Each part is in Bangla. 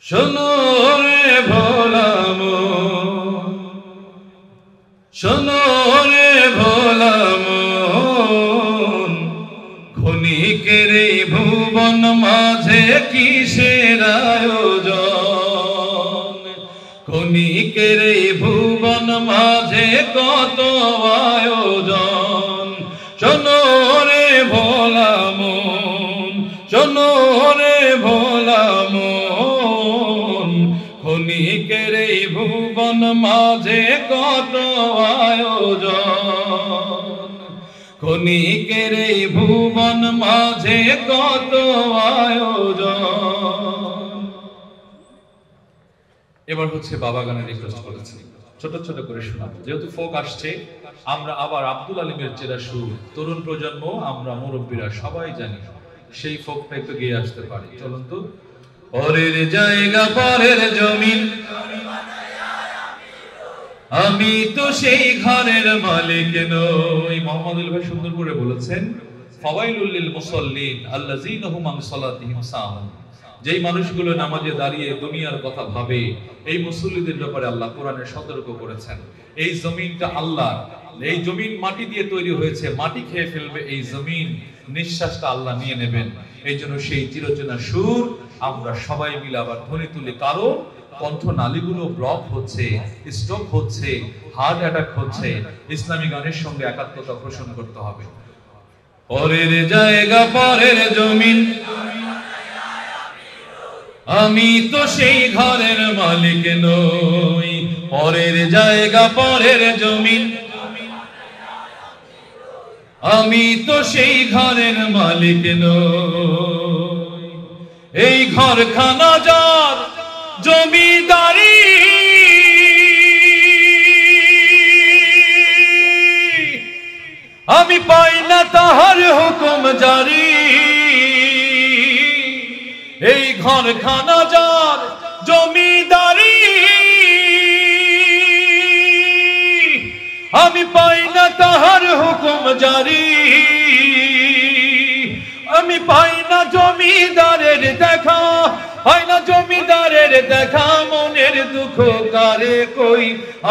শোনো রে ভোলা মন, শোনো রে ভোলা মন, ক্ষণিকের এই ভুবন মাঝে কিসের আয়োজন, ক্ষণিকের এই ভুবন মাঝে কত আয়োজন। শোনো রে ভোলা মন, শোনো রে ভোলা মন, ক্ষণিকের এই ভুবন মাঝে কত আয়োজন, ক্ষণিকের এই ভুবন মাঝে কত আয়োজন। এবার হচ্ছে বাবা গানের রিকোয়েস্ট করেছি, ছোট ছোট করে শোনাবো, যেহেতু ফোক আসছে। আমরা আবার আব্দুল আলিমের চেরা সুর, তরুণ প্রজন্ম আমরা মুরব্বীরা সবাই জানি, সেই ফোকটা একটু গেয়ে আসতে পারি। চলুন তো। পরের জায়গা পরের জমিন, আমি তো সেই ঘরের মালিক নই। মোহাম্মদুল ভাই সুন্দর করে বলেছেন, ফাওয়াইলুল লিল মুসাল্লিন আল্লাযীনা হুম আন সালাতিহিম সাহুন। যেই মানুষগুলো নামাজে দাঁড়িয়ে দুনিয়ার কথা ভাবে, এই মুসল্লিদের ব্যাপারে আল্লাহ কোরআনে সতর্ক করেছেন। এই জমিনটা আল্লাহ, এই জমিন মাটি দিয়ে তৈরি হয়েছে, মাটি খেয়ে ফেলবে এই জমিন, নিঃশ্বাসটা আল্লাহ নিয়ে নেবেন। এই জন্য সেই চিরচেনা সুর আমরা সবাই মিলে আবার ধ্বনি তুলি, কারো কণ্ঠ নালীগুলো ব্লক হচ্ছে, স্ট্রোক হচ্ছে, হার্ট অ্যাটাক হচ্ছে। ইসলামী গানের সঙ্গে একাত্মতা পোষণ করতে হবে। পরের জায়গা পরের জমিন, আমি তো সেই ঘরের মালিক নই। পরের জায়গা পরের জমিন, আমি তো সেই ঘরের মালিক নই। এই ঘরখানা যার জমিদারি, আমি পাই না তাহার হুকুম জারি। এই ঘরখানা যার জমিদারি, আমি পাই না তাহার হুকুম জারি। আমি পাই না জমিদারের দেখা, হয় না জমিদারের দেখা, মনের দুঃখ কারে কই,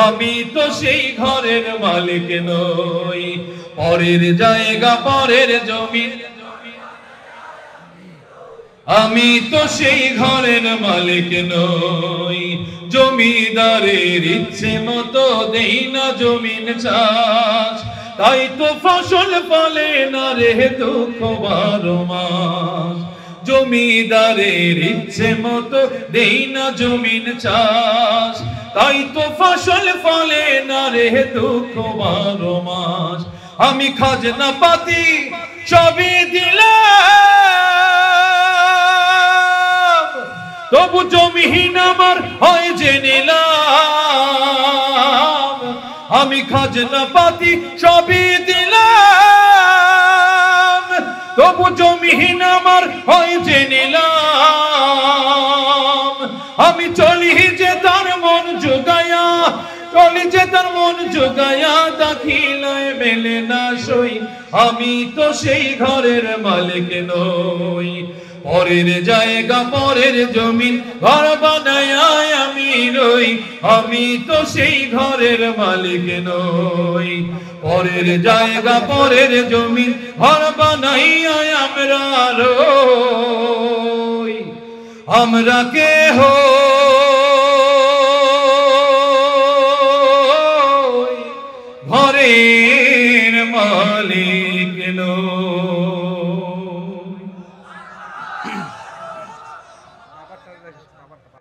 আমি তো সেই ঘরের মালিক নই। পরের জায়গা পরের জমিন, আমি তো সেই ঘরের মালিক নই। জমিদারের ইচ্ছে মতো দেই না জমিন চাষ, তাই তো ফসল ফলে না রে দুঃখ 12 মাস। জমিদারের ইচ্ছে মতো দেই না জমিন চাষ, তাই তো ফসল ফলে না রে দুঃখ 12 মাস। আমি খাজনা পাতি সবই দিলাম, তবু জমিহীন আমার হয় যে নিলাম। আমি খাজনা পাতি সবই দিলাম, তবু জমিহীন আমার হয় যে নিলাম। আমি চলি যে তার মন জোগায়া, চলি যে তার মন জোগায়া, দাখিলায় মেলে না সই, আমি তো সেই ঘরের মালিক নই। পরের জায়গা পরের জমিন, ঘর বানায়া আমি রই, আমি তো সেই ঘরের মালিক নই। পরের জায়গা পরের জমিন, ঘর বানাইয়া আমরা রই, আমরা কে হই ঘরের মালিক।